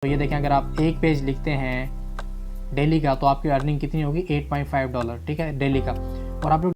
तो ये देखें, अगर आप एक पेज लिखते हैं डेली का तो आपकी अर्निंग कितनी होगी, $8.5, ठीक है, डेली का। और आप लोग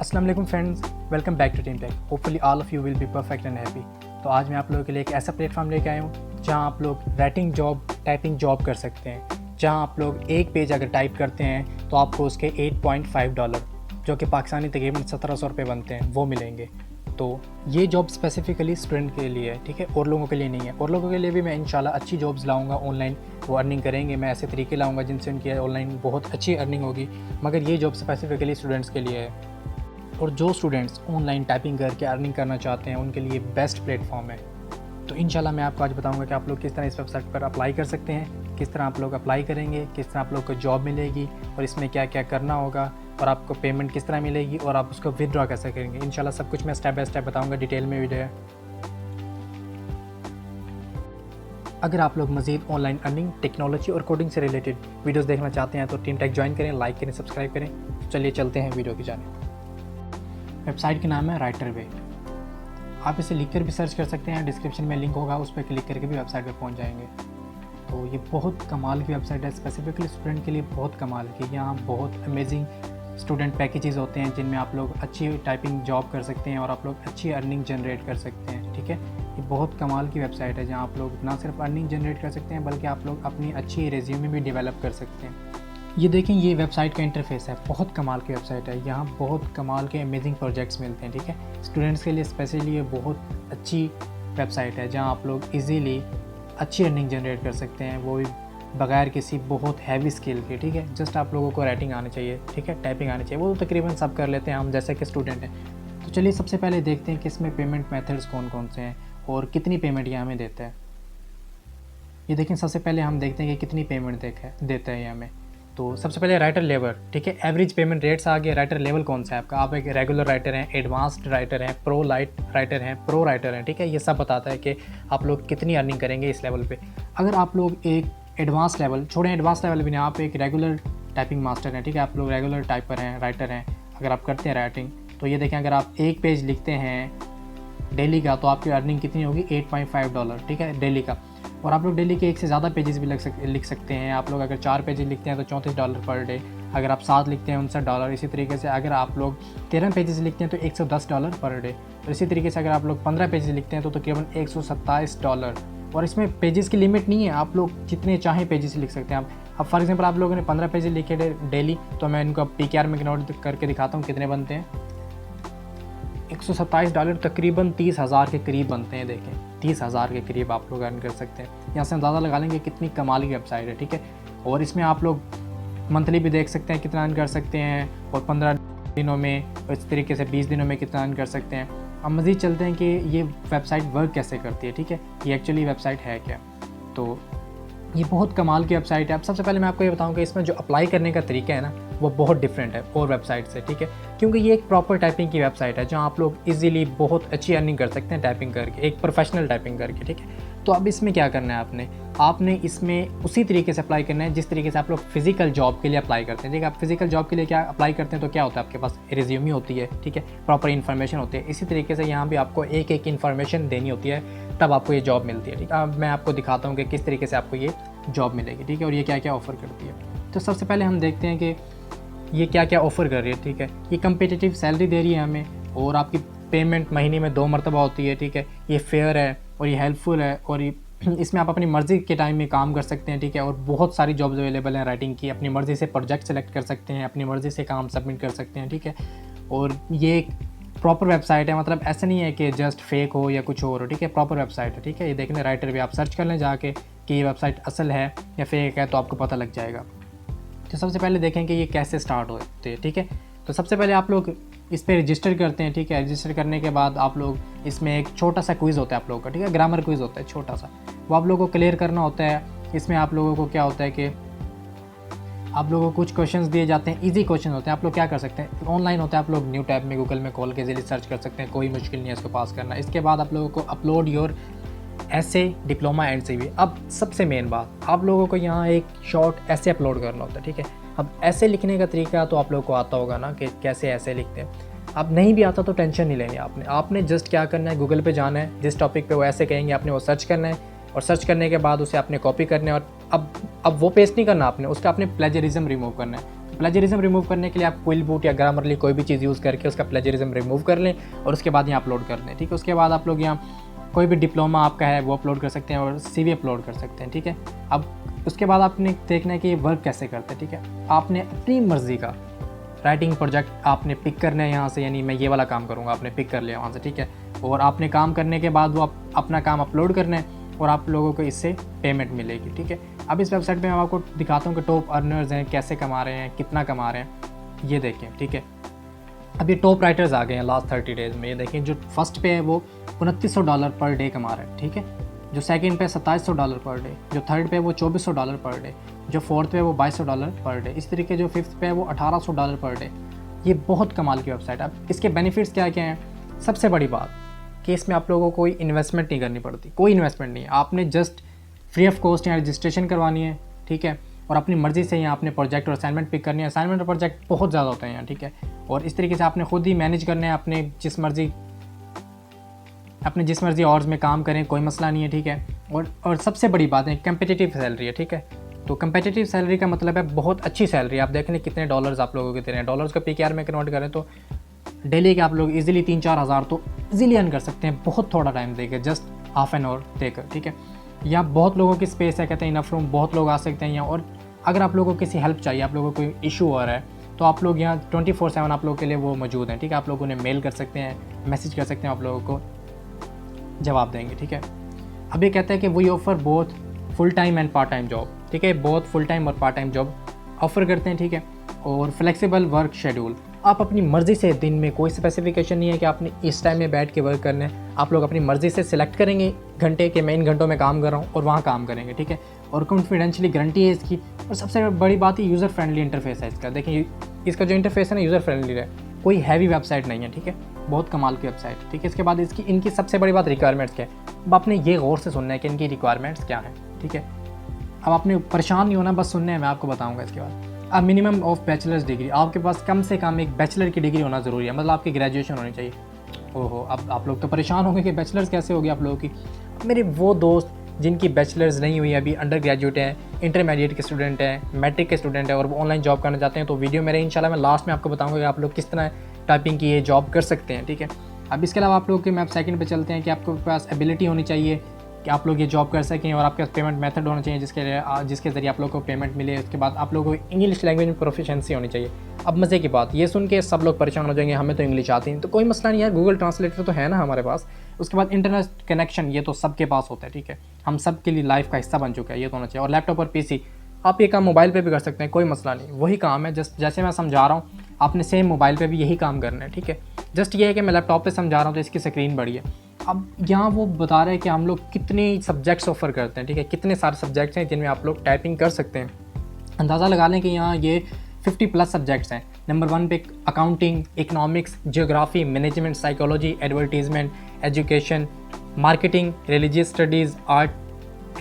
अस्सलाम वालेकुम friends, welcome back to Team Tech. Hopefully all of you will be perfect and happy. तो आज मैं आप लोगों के लिए एक ऐसा प्लेटफॉर्म लेके आया हूँ जहाँ आप लोग टाइपिंग जॉब कर सकते हैं, जहाँ आप लोग एक पेज अगर टाइप करते हैं तो आपको उसके $8.5 जो कि पाकिस्तानी तकरीबन 1700 रुपये बनते हैं वो मिलेंगे। तो ये जॉब स्पेसिफ़िकली स्टूडेंट के लिए है, ठीक है, और लोगों के लिए नहीं है। और लोगों के लिए भी मैं इंशाल्लाह अच्छी जॉब्स लाऊंगा, ऑनलाइन वो अर्निंग करेंगे। मैं ऐसे तरीके लाऊंगा जिनसे उनकी ऑनलाइन बहुत अच्छी अर्निंग होगी, मगर ये जॉब स्पेसिफ़िकली स्टूडेंट्स के लिए है। और जो स्टूडेंट्स ऑनलाइन टाइपिंग करके अर्निंग करना चाहते हैं उनके लिए बेस्ट प्लेटफॉर्म है। तो इंशाल्लाह मैं आपको आज बताऊंगा कि आप लोग किस तरह इस वेबसाइट पर अप्लाई कर सकते हैं, किस तरह आप लोग अप्लाई करेंगे, किस तरह आप लोग को जॉब मिलेगी और इसमें क्या क्या करना होगा और आपको पेमेंट किस तरह मिलेगी और आप उसको विदड्रॉ कैसे करेंगे। इंशाल्लाह सब कुछ मैं स्टेप बाय स्टेप बताऊँगा, डिटेल में वीडियो है। अगर आप लोग मज़ीद ऑनलाइन अर्निंग, टेक्नोलॉजी और कोडिंग से रिलेटेड वीडियोज़ देखना चाहते हैं तो टीम टेक ज्वाइन करें, लाइक करें, सब्सक्राइब करें। चलिए चलते हैं वीडियो की जानिब। वेबसाइट का नाम है राइटरवे। आप इसे लिखकर भी सर्च कर सकते हैं, डिस्क्रिप्शन में लिंक होगा, उस पर क्लिक करके भी वेबसाइट पर पहुंच जाएंगे। तो ये बहुत कमाल की वेबसाइट है, स्पेसिफिकली स्टूडेंट के लिए बहुत कमाल की। यहाँ बहुत अमेजिंग स्टूडेंट पैकेजेस होते हैं जिनमें आप लोग अच्छी टाइपिंग जॉब कर सकते हैं और आप लोग अच्छी अर्निंग जनरेट कर सकते हैं, ठीक है। ये बहुत कमाल की वेबसाइट है जहाँ आप लोग ना सिर्फ अर्निंग जनरेट कर सकते हैं बल्कि आप लोग अपनी अच्छी रेज्यूमे भी डेवलप कर सकते हैं। ये देखें, ये वेबसाइट का इंटरफेस है, बहुत कमाल की वेबसाइट है। यहाँ बहुत कमाल के अमेजिंग प्रोजेक्ट्स मिलते हैं, ठीक है। स्टूडेंट्स के लिए स्पेशली ये बहुत अच्छी वेबसाइट है जहाँ आप लोग इजीली अच्छी अर्निंग जनरेट कर सकते हैं, वो भी बगैर किसी बहुत हैवी स्किल के, ठीक है। जस्ट आप लोगों को राइटिंग आनी चाहिए, ठीक है, टाइपिंग आनी चाहिए, वो तो तकरीबन सब कर लेते हैं हम जैसे कि स्टूडेंट हैं। तो चलिए सबसे पहले देखते हैं कि इसमें पेमेंट मेथड्स कौन कौन से हैं और कितनी पेमेंट ये हमें देता है। ये देखें, सबसे पहले हम देखते हैं कि कितनी पेमेंट देता है ये हमें। तो सबसे पहले राइटर लेवल, ठीक है, एवरेज पेमेंट रेट्स आ गए। राइटर लेवल कौन सा है आपका, आप एक रेगुलर राइटर हैं, एडवांस्ड राइटर हैं, प्रो लाइट राइटर हैं, प्रो राइटर हैं, ठीक है। ये सब बताता है कि आप लोग कितनी अर्निंग करेंगे इस लेवल पे। अगर आप लोग एक एडवांस लेवल छोड़ें, एडवांस लेवल भी नहीं, आप एक रेगुलर टाइपिंग मास्टर हैं, ठीक है, आप लोग रेगुलर टाइपर हैं, राइटर हैं, अगर आप करते हैं राइटिंग, तो ये देखें, अगर आप एक पेज लिखते हैं डेली का तो आपकी अर्निंग कितनी होगी, $8.5, ठीक है, डेली का। और आप लोग डेली के एक से ज़्यादा पेजेस भी लिख सकते हैं। आप लोग अगर 4 पेजेस लिखते हैं तो $34 पर डे, अगर आप 7 लिखते हैं $59। इसी तरीके से अगर आप लोग 13 पेजेस लिखते हैं तो $110 पर डे। और इसी तरीके से अगर आप लोग 15 पेजेस लिखते हैं तो तकरीबन $127। और इसमें पेजेस की लिमिट नहीं है, आप लोग जितने चाहें पेजेस लिख सकते हैं। अब फॉर एग्जांपल आप लोगों ने 15 पेजेस लिखे डेली, तो मैं इनको PKR में नोट करके दिखाता हूँ कितने बनते हैं। $127 तकरीबन 30,000 के करीब बनते हैं। देखें, 30,000 के करीब आप लोग अर्न कर सकते हैं। यहाँ से अंदाज़ा लगा लेंगे कितनी कमाल की वेबसाइट है, ठीक है। और इसमें आप लोग मंथली भी देख सकते हैं कितना अर्न कर सकते हैं, और 15 दिनों में, और इस तरीके से 20 दिनों में कितना अर्न कर सकते हैं। अब मज़ीद चलते हैं कि ये वेबसाइट वर्क कैसे करती है, ठीक है, ये एक्चुअली वेबसाइट है क्या। तो ये बहुत कमाल की वेबसाइट है। अब सबसे पहले मैं आपको ये बताऊं कि इसमें जो अप्लाई करने का तरीका है ना, वो बहुत डिफरेंट है और वेबसाइट से, ठीक है, क्योंकि ये एक प्रॉपर टाइपिंग की वेबसाइट है जहां आप लोग इजीली बहुत अच्छी अर्निंग कर सकते हैं टाइपिंग करके, एक प्रोफेशनल टाइपिंग करके, ठीक है। तो अब इसमें क्या करना है, आपने इसमें उसी तरीके से अप्लाई करना है जिस तरीके से आप लोग फिजिकल जॉब के लिए अप्लाई करते हैं, ठीक है। आप फिजिकल जॉब के लिए क्या अप्लाई करते हैं तो क्या होता है, आपके पास रिज्यूमे होती है, ठीक है, प्रॉपर इन्फॉर्मेशन होती है। इसी तरीके से यहाँ भी आपको एक एक इन्फॉर्मेशन देनी होती है, तब आपको ये जॉब मिलती है, ठीक है। अब मैं आपको दिखाता हूँ कि किस तरीके से आपको ये जॉब मिलेगी, ठीक है, और ये क्या क्या ऑफ़र करती है। तो सबसे पहले हम देखते हैं कि ये क्या क्या ऑफ़र कर रही है, ठीक है। ये कम्पिटिटिव सैलरी दे रही है हमें, और आपकी पेमेंट महीने में 2 मरतबा होती है, ठीक है। ये फेयर है और ये हेल्पफुल है, और ये इसमें आप अपनी मर्ज़ी के टाइम में काम कर सकते हैं, ठीक है। और बहुत सारी जॉब्स अवेलेबल हैं राइटिंग की, अपनी मर्ज़ी से प्रोजेक्ट सेलेक्ट कर सकते हैं, अपनी मर्ज़ी से काम सबमिट कर सकते हैं, ठीक है। और ये एक प्रॉपर वेबसाइट है, मतलब ऐसा नहीं है कि जस्ट फेक हो या कुछ और हो, ठीक है, प्रॉपर वेबसाइट है, ठीक है। ये देखने राइटर भी आप सर्च कर लें जाके कि ये वेबसाइट असल है या फेक है, तो आपको पता लग जाएगा। तो सबसे पहले देखें कि ये कैसे स्टार्ट होते हैं, ठीक है। तो सबसे पहले आप लोग इस पर रजिस्टर करते हैं, ठीक है। रजिस्टर करने के बाद आप लोग इसमें एक छोटा सा क्विज़ होता है आप लोगों का, ठीक है, ग्रामर क्विज़ होता है छोटा सा, वो आप लोगों को क्लियर करना होता है। इसमें आप लोगों को क्या होता है कि आप लोगों को कुछ क्वेश्चंस दिए जाते हैं, इजी क्वेश्चन होते हैं। आप लोग क्या कर सकते हैं, ऑनलाइन होता है, आप लोग न्यू टैब में गूगल में खोल के इजीली सर्च कर सकते हैं, कोई मुश्किल नहीं है इसको पास करना। इसके बाद आप लोगों को अपलोड योर ऐसे डिप्लोमा एंड CV। अब सबसे मेन बात, आप लोगों को यहाँ एक शॉर्ट ऐसे अपलोड करना होता है, ठीक है। अब ऐसे लिखने का तरीका तो आप लोगों को आता होगा ना कि कैसे ऐसे लिखते हैं। अब नहीं भी आता तो टेंशन नहीं लेनी आपने जस्ट क्या करना है, गूगल पे जाना है, जिस टॉपिक पे वो ऐसे कहेंगे आपने वो सर्च करना है, और सर्च करने के बाद उसे आपने कॉपी करना है। और अब वो पेस्ट नहीं करना आपने, उसका आपने प्लेजरिज्म रिमूव करना है। प्लेजरिज्म रिमूव करने के लिए आप क्विल बूट या ग्रामरली कोई भी चीज़ यूज़ करके उसका प्लेजरिज्म रिमूव कर लें और उसके बाद यहाँ अपलोड कर लें, ठीक है। उसके बाद आप लोग यहाँ कोई भी डिप्लोमा आपका है वो अपलोड कर सकते हैं और CV अपलोड कर सकते हैं, ठीक है। अब उसके बाद आपने देखना है कि ये वर्क कैसे करते हैं, ठीक है। आपने अपनी मर्ज़ी का राइटिंग प्रोजेक्ट आपने पिक करना है यहाँ से, यानी मैं ये वाला काम करूँगा, आपने पिक कर लिया वहाँ से, ठीक है। और आपने काम करने के बाद वो अपना काम अपलोड करना है और आप लोगों को इससे पेमेंट मिलेगी, ठीक है। अब इस वेबसाइट पे मैं आपको दिखाता हूँ कि टॉप अर्नर्स हैं, कैसे कमा रहे हैं, कितना कमा रहे हैं, ये देखें, ठीक है। अब ये टॉप राइटर्स आ गए हैं लास्ट 30 डेज़ में। ये देखें, जो फर्स्ट पे है वो $2900 पर डे कमा रहे हैं, ठीक है। जो सेकंड पे $2700 पर डे, जो थर्ड पे वो $2400 पर डे, जो फोर्थ पे वो $2200 पर डे, इस तरीके जो फिफ्थ पे वो $1800 पर डे। ये बहुत कमाल की वेबसाइट है। अब इसके बेनिफिट्स क्या क्या हैं? सबसे बड़ी बात कि इसमें आप लोगों को कोई इन्वेस्टमेंट नहीं करनी पड़ती, कोई इन्वेस्टमेंट नहीं है। आपने जस्ट फ्री ऑफ कॉस्ट यहाँ रजिस्ट्रेशन करवानी है, ठीक है। और अपनी मर्ज़ी से यहाँ आपने प्रोजेक्ट और असाइनमेंट पिक करनी है। असाइनमेंट और प्रोजेक्ट बहुत ज़्यादा होते हैं यहाँ, ठीक है। और इस तरीके से आपने खुद ही मैनेज करना है, अपने जिस मर्ज़ी आवर्स में काम करें, कोई मसला नहीं है, ठीक है। और सबसे बड़ी बात है कम्पिटिटिव सैलरी है, ठीक है। तो कम्पिटिटिव सैलरी का मतलब है बहुत अच्छी सैलरी। आप देख लें कितने डॉलर्स आप लोगों के दे रहे हैं। डॉलर्स को PKR में कन्वर्ट करें तो डेली के आप लोग इजीली 3-4 हज़ार तो इजीली अर्न कर सकते हैं, बहुत थोड़ा टाइम देकर, जस्ट हाफ एन आवर देकर, ठीक है। यहाँ बहुत लोगों की स्पेस है, कहते हैं इनफ रूम, बहुत लोग आ सकते हैं यहाँ। और अगर आप लोगों को किसी हेल्प चाहिए, आप लोगों को कोई इशू आ रहा है, तो आप लोग यहाँ 24/7 आप लोगों के लिए वो मौजूद हैं, ठीक है। आप लोग उन्हें मेल कर सकते हैं, मैसेज कर सकते हैं, आप लोगों को जवाब देंगे, ठीक है। अब ये कहता है कि we offer both full time and part time job, ठीक है। बहुत फुल टाइम और पार्ट टाइम जॉब ऑफ़र करते हैं, ठीक है। और फ्लेक्सिबल वर्क शेड्यूल, आप अपनी मर्ज़ी से, दिन में कोई स्पेसिफिकेशन नहीं है कि आपने इस टाइम में बैठ के वर्क करना है। आप लोग अपनी मर्ज़ी से सिलेक्ट करेंगे घंटे के, मैं इन घंटों में काम कर रहा हूँ और वहाँ काम करेंगे, ठीक है। और कॉन्फिडेंशियली गारंटी है इसकी। और सबसे बड़ी बात ही यूज़र फ्रेंडली इंटरफेस है इसका। देखिए इसका जो इंटरफेस है ना, यूज़र फ्रेंडली है, कोई हैवी वेबसाइट नहीं है, ठीक है। बहुत कमाल की वेबसाइट, ठीक है। इसके बाद इनकी सबसे बड़ी बात रिक्वायरमेंट्स क्या है। अब आपने ये गौर से सुनना है कि इनकी रिक्वायरमेंट्स क्या हैं, ठीक है। अब आपने परेशान नहीं होना, बस सुनने हैं, मैं आपको बताऊँगा इसके बाद। अब मिनिमम ऑफ बैचलर्स डिग्री, आपके पास कम से कम एक बैचलर की डिग्री होना ज़रूरी है, मतलब आपकी ग्रेजुएशन होनी चाहिए। ओहो, अब आप लोग तो परेशान होंगे कि बैचलर्स कैसे होगी आप लोगों की। मेरे वो दोस्त जिनकी बैचलर्स नहीं हुई, अभी अंडर ग्रेजुएट हैं, इंटरमीडिएट के स्टूडेंट हैं, मैट्रिक के स्टूडेंट हैं और वो ऑनलाइन जॉब करना चाहते हैं, तो वीडियो मेरे इंशाल्लाह मैं लास्ट में आपको बताऊँगा कि आप लोग किस तरह टाइपिंग की ये जॉब कर सकते हैं, ठीक है। अब इसके अलावा आप लोग के, मैं सेकंड पे चलते हैं कि आपके पास एबिलिटी होनी चाहिए कि आप लोग ये जॉब कर सकें, और आपके पास पेमेंट मेथड होना चाहिए जिसके ज़रिए आप लोग को पेमेंट मिले। उसके बाद आप लोगों को इंग्लिश लैंग्वेज में प्रोफिशिएंसी होनी चाहिए। अब मज़े की बात, ये सुन के सब लोग परेशान हो जाएंगे, हमें तो इंग्लिश आती नहीं, तो कोई मसला नहीं है, गूगल ट्रांसलेटर तो है ना हमारे पास। उसके बाद इंटरनेट कनेक्शन, ये तो सबके पास होता है, ठीक है। हम सब के लिए लाइफ का हिस्सा बन चुका है, ये तो होना चाहिए। और लैपटॉप और PC, आप ये काम मोबाइल पे भी कर सकते हैं, कोई मसला नहीं, वही काम है। जैसे मैं समझा रहा हूँ, आपने सेम मोबाइल पे भी यही काम करना है, ठीक है। जस्ट ये है कि मैं लैपटॉप पे समझा रहा हूँ तो इसकी स्क्रीन बड़ी है। अब यहाँ वो बता रहे हैं कि हम लोग कितने सब्जेक्ट्स ऑफ़र करते हैं, ठीक है। कितने सारे सब्जेक्ट्स हैं जिनमें आप लोग टाइपिंग कर सकते हैं। अंदाज़ा लगा लें कि यहाँ ये 50+ सब्जेक्ट्स हैं। नंबर 1 पे accounting, economics, geography, management, psychology, advertisement, education, marketing, religious studies, art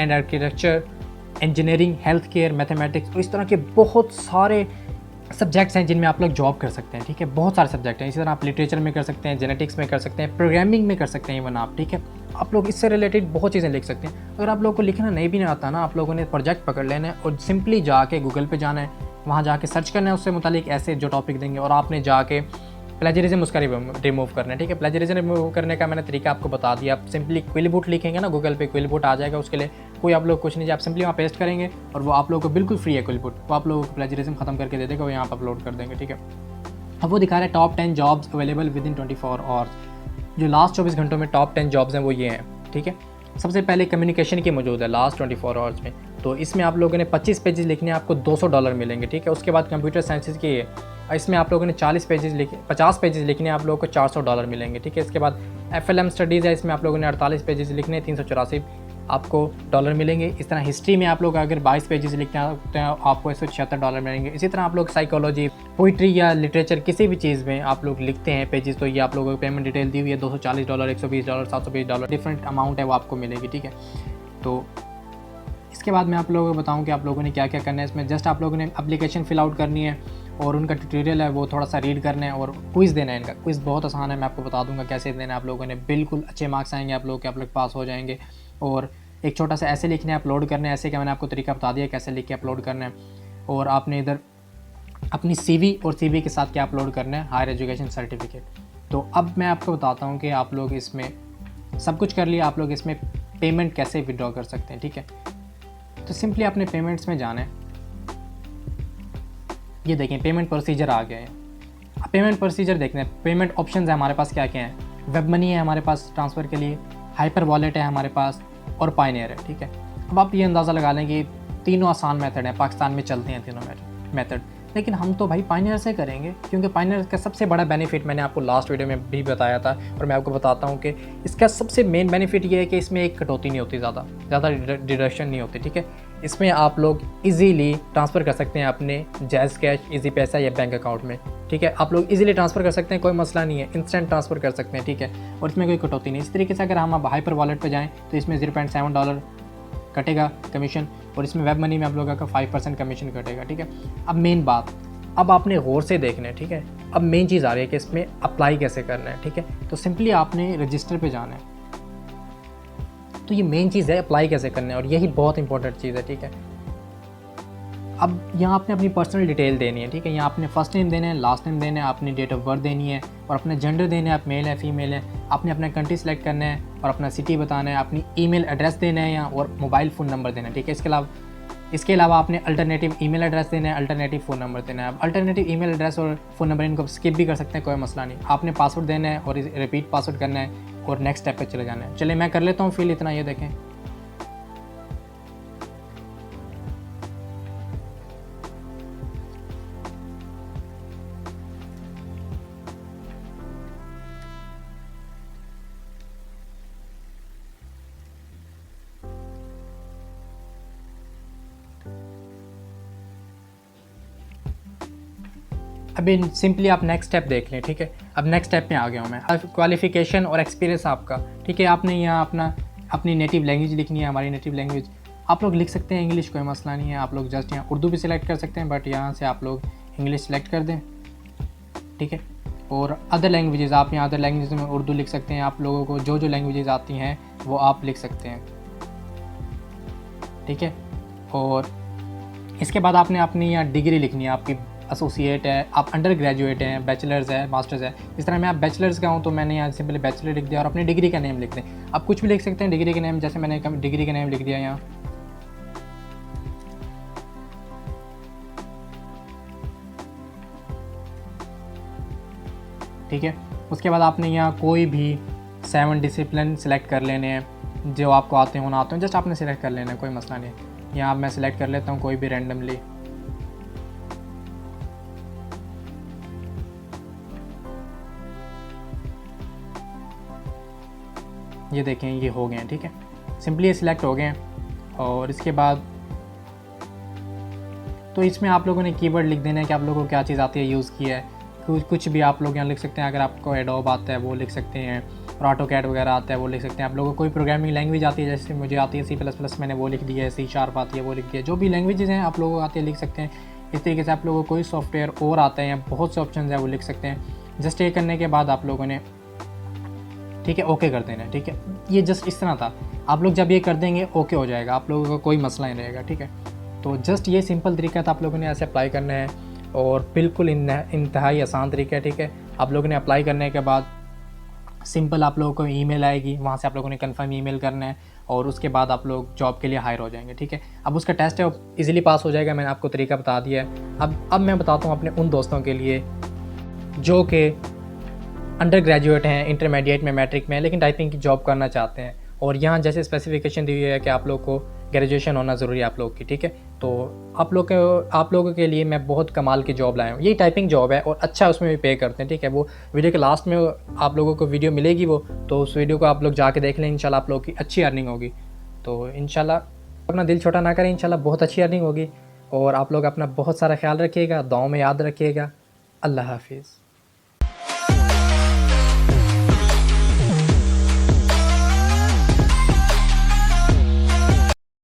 and architecture, engineering, health care, mathematics, और इस तरह के बहुत सारे सब्जेक्ट्स हैं जिनमें आप लोग जॉब कर सकते हैं, ठीक है। बहुत सारे सब्जेक्ट हैं। इसी तरह आप लिटरेचर में कर सकते हैं, जेनेटिक्स में कर सकते हैं, प्रोग्रामिंग में कर सकते हैं इवन आप, ठीक है। आप लोग इससे रिलेटेड बहुत चीज़ें लिख सकते हैं। अगर आप लोगों को लिखना नहीं भी नहीं आता ना, आप लोगों ने प्रोजेक्ट पकड़ लेना है और सिंपली जाके गूगल पे जाना है, वहाँ जाके सर्च करना है उससे मुतालिक ऐसे जो टॉपिक देंगे, और आपने जाके प्लेजरिज्म उसका रिमूव करना है, ठीक है। प्लेजरिज्म रिमूव करने का मैंने तरीका आपको बता दिया। आप सिंपली क्विल बूट लिखेंगे ना गूगल पे, क्विल बूट आ जाएगा, उसके लिए कोई आप लोग कुछ नहीं, आप सिंपली वहाँ पेस्ट करेंगे और वो आप लोगों को बिल्कुल फ्री है क्विल बूट, वो आप लोगों को प्लेजरिज्म खत्म करके दे देगा, वो यहाँ पर अपलोड कर देंगे, ठीक है। अब वो दिखा रहा है top 10 jobs available with in 24 hours. जो लास्ट 24 घंटों में टॉप 10 जॉब्स हैं वो ये हैं, ठीक है। सबसे पहले कम्युनिकेशन की मौजूद है लास्ट 24 आवर्स में, तो इसमें आप लोगों ने 25 पेजेस लिखने, आपको $200 मिलेंगे, ठीक है। उसके बाद कंप्यूटर साइंसेज की है, इसमें आप लोगों ने 50 पेजेस लिखने, आप लोगों को $400 मिलेंगे, ठीक है। इसके बाद FLM स्टडीज़ है, इसमें आप लोगों ने 48 पेजेस लिखने, 384। आपको डॉलर मिलेंगे। इस तरह हिस्ट्री में आप लोग अगर 22 पेजेस लिखते हैं आपको $176 मिलेंगे। इसी तरह आप लोग साइकोलॉजी, पोइट्री या लिटरेचर किसी भी चीज़ में आप लोग लिखते हैं पेजेस, तो ये आप लोगों को पेमेंट डिटेल दी हुई है, $240, $120, $720 डिफरेंट अमाउंट है वो आपको मिलेगी, ठीक है। तो इसके बाद मैं आप लोगों को बताऊं कि आप लोगों ने क्या क्या करना है इसमें। जस्ट आप लोगों ने एप्लीकेशन फिल आउट करनी है और उनका ट्यूटोरियल है वो थोड़ा सा रीड करना है और क्विज़ देना है। इनका क्विज़ बहुत आसान है, मैं आपको बता दूंगा कैसे देना है। आप लोगों ने बिल्कुल अच्छे मार्क्स आएंगे, आप लोग पास हो जाएंगे। और एक छोटा सा ऐसे लिखने अपलोड करना है, ऐसे क्या मैंने आपको तरीका बता दिया कैसे लिख के अपलोड करना है। और आपने इधर अपनी CV और CV के साथ क्या अपलोड करना है, हायर एजुकेशन सर्टिफिकेट। तो अब मैं आपको बताता हूँ कि आप लोग इसमें सब कुछ कर लिया, आप लोग इसमें पेमेंट कैसे विड्रॉ कर सकते हैं, ठीक है। तो सिंपली अपने पेमेंट्स में जाना है। ये देखें पेमेंट प्रोसीजर आ गया है। अब पेमेंट प्रोसीजर देखते हैं, पेमेंट ऑप्शंस है हमारे पास क्या क्या हैं। वेब मनी है हमारे पास ट्रांसफ़र के लिए, हाइपर वॉलेट है हमारे पास और पायनियर है, ठीक है। अब आप ये अंदाज़ा लगा लें कि तीनों आसान मेथड हैं, पाकिस्तान में चलते हैं तीनों मेथड, लेकिन हम तो भाई पायनियर से करेंगे क्योंकि पायनियर का सबसे बड़ा बेनिफिट मैंने आपको लास्ट वीडियो में भी बताया था और मैं आपको बताता हूँ कि इसका सबसे मेन बेनिफिट ये है कि इसमें एक कटौती नहीं होती, ज़्यादा डिडक्शन नहीं होती, ठीक है। इसमें आप लोग इजीली ट्रांसफ़र कर सकते हैं अपने जैज़ कैश, इजी पैसा या बैंक अकाउंट में, ठीक है। आप लोग इजीली ट्रांसफ़र कर सकते हैं, कोई मसला नहीं है, इंस्टेंट ट्रांसफ़र कर सकते हैं, ठीक है। और इसमें कोई कटौती नहीं। इस तरीके से अगर हम अब हाइपर वॉलेट पर जाएँ तो इसमें $0.7 कटेगा कमीशन और इसमें वेब मनी में आप लोगों का 5% कमीशन कटेगा, ठीक है। अब मेन बात, अब आपने गौर से देखना है, ठीक है। अब मेन चीज़ आ रही है कि इसमें अप्लाई कैसे करना है, ठीक है। तो सिंपली आपने रजिस्टर पे जाना है। तो ये मेन चीज़ है अप्लाई कैसे करना है और यही बहुत इंपॉर्टेंट चीज़ है, ठीक है। अब यहाँ आपने अपनी पर्सनल डिटेल देनी है, ठीक है। यहाँ आपने फर्स्ट नेम देना है, लास्ट नेम देना है, अपनी डेट ऑफ बर्थ देनी है और अपना जेंडर देना है, आप मेल है फीमेल है। आपने अपना कंट्री सेलेक्ट करना है और अपना सिटी बताना है, अपनी ईमेल एड्रेस देना है यहाँ और मोबाइल फ़ोन नंबर देना है, ठीक है। इसके अलावा आपने अल्टरनेटिव ईमेल एड्रेस देना है, अल्टरनेटिव फ़ोन नंबर देना है। अब अल्टरनेटिव ईमेल एड्रेस और फ़ोन नंबर इनको स्किप भी कर सकते हैं, कोई मसला नहीं। आपने पासवर्ड देना है और रिपीट पासवर्ड करना है और नेक्स्ट स्टेप पे चले जाना है। चलिए मैं कर लेता हूँ फिल इतना, ये देखें। अभी सिंपली आप नेक्स्ट स्टेप देख लें, ठीक है। अब नेक्स्ट स्टेप में आ गया हूँ मैं, क्वालिफ़िकेशन और एक्सपीरियंस आपका, ठीक है। आपने यहाँ अपनी नेटिव लैंग्वेज लिखनी है, हमारी नेटिव लैंग्वेज। आप लोग लिख सकते हैं इंग्लिश, कोई मसला नहीं है। आप लोग जस्ट यहाँ उर्दू भी सिलेक्ट कर सकते हैं, बट यहाँ से आप लोग इंग्लिश सेलेक्ट कर दें, ठीक है। और अदर लैंग्वेजेस, आप यहाँ अदर लैंग्वेज में उर्दू लिख सकते हैं। आप लोगों को जो लैंग्वेजेस आती हैं वो आप लिख सकते हैं, ठीक है। और इसके बाद आपने अपनी यहाँ डिग्री लिखनी है, आपकी एसोसिएट है, आप अंडर ग्रेजुएट हैं, बैचलर्स है, मास्टर्स है। इस तरह मैं आप बैचलर्स का हूँ तो मैंने यहाँ सिंपली बैचलर लिख दिया और अपनी डिग्री का नेम लिख दें। आप कुछ भी लिख सकते हैं डिग्री का नेम, जैसे मैंने डिग्री का नेम लिख दिया यहाँ, ठीक है। उसके बाद आपने यहाँ कोई भी 7 डिसिप्लिन सेलेक्ट कर लेने हैं जो आपको आते हो ना आते हो, जस्ट आपने सेलेक्ट कर लेना है, कोई मसला नहीं। यहाँ मैं सेलेक्ट कर लेता हूँ कोई भी रैंडमली। ये देखें ये हो गए हैं, ठीक है। सिंपली ये सिलेक्ट हो गए हैं। और इसके बाद तो इसमें आप लोगों ने कीवर्ड लिख देना है कि आप लोगों को क्या चीज़ आती है, यूज़ किया है। कुछ भी आप लोग यहाँ लिख सकते हैं। अगर आपको एडोब आता है वो लिख सकते हैं और ऑटोकैड वगैरह आता है वो लिख सकते हैं। आप लोगों को कोई प्रोग्रामिंग लैंग्वेज आती है, जैसे मुझे आती है C++, मैंने वो लिख दिया है। C# आती है वो लिख दिया। जो भी लैंग्वेजेस हैं आप लोगों को आती है लिख सकते हैं। इस तरीके से आप लोगों को कोई सॉफ्टवेयर और आता है या बहुत से ऑप्शन है वो लिख सकते हैं। जस्ट ये करने के बाद आप लोगों ने, ठीक है, ओके कर देना है, ठीक है। ये जस्ट इस तरह था। आप लोग जब ये कर देंगे ओके हो जाएगा, आप लोगों को कोई मसला नहीं रहेगा, ठीक है। तो जस्ट ये सिंपल तरीका था, आप लोगों ने ऐसे अप्लाई करना है और बिल्कुल इंतहाई आसान तरीका है, ठीक है। आप लोगों ने अप्लाई करने के बाद सिंपल आप लोगों को ईमेल आएगी, वहाँ से आप लोगों ने कंफर्म ईमेल करना है और उसके बाद आप लोग जॉब के लिए हायर हो जाएंगे, ठीक है। अब उसका टेस्ट है वो इजीली पास हो जाएगा, मैंने आपको तरीका बता दिया है। अब मैं बताता हूँ अपने उन दोस्तों के लिए जो कि अंडर ग्रेजुएट हैं, इंटरमीडिएट में, मैट्रिक में, लेकिन टाइपिंग की जॉब करना चाहते हैं। और यहाँ जैसे स्पेसिफिकेशन दी हुई है कि आप लोग को ग्रेजुएशन होना ज़रूरी है आप लोग की, ठीक है। तो आप लोगों के लिए मैं बहुत कमाल की जॉब लाया हूँ। यही टाइपिंग जॉब है और अच्छा उसमें भी पे करते हैं, ठीक है। वो वीडियो के लास्ट में आप लोगों को वीडियो मिलेगी वो, तो उस वीडियो को आप लोग जाके देख लें, इंशाल्लाह आप लोग की अच्छी अर्निंग होगी। तो इंशाल्लाह अपना दिल छोटा ना करें, इंशाल्लाह बहुत अच्छी अर्निंग होगी। और आप लोग अपना बहुत सारा ख्याल रखिएगा, दुआओं में याद रखिएगा। अल्लाह हाफिज़।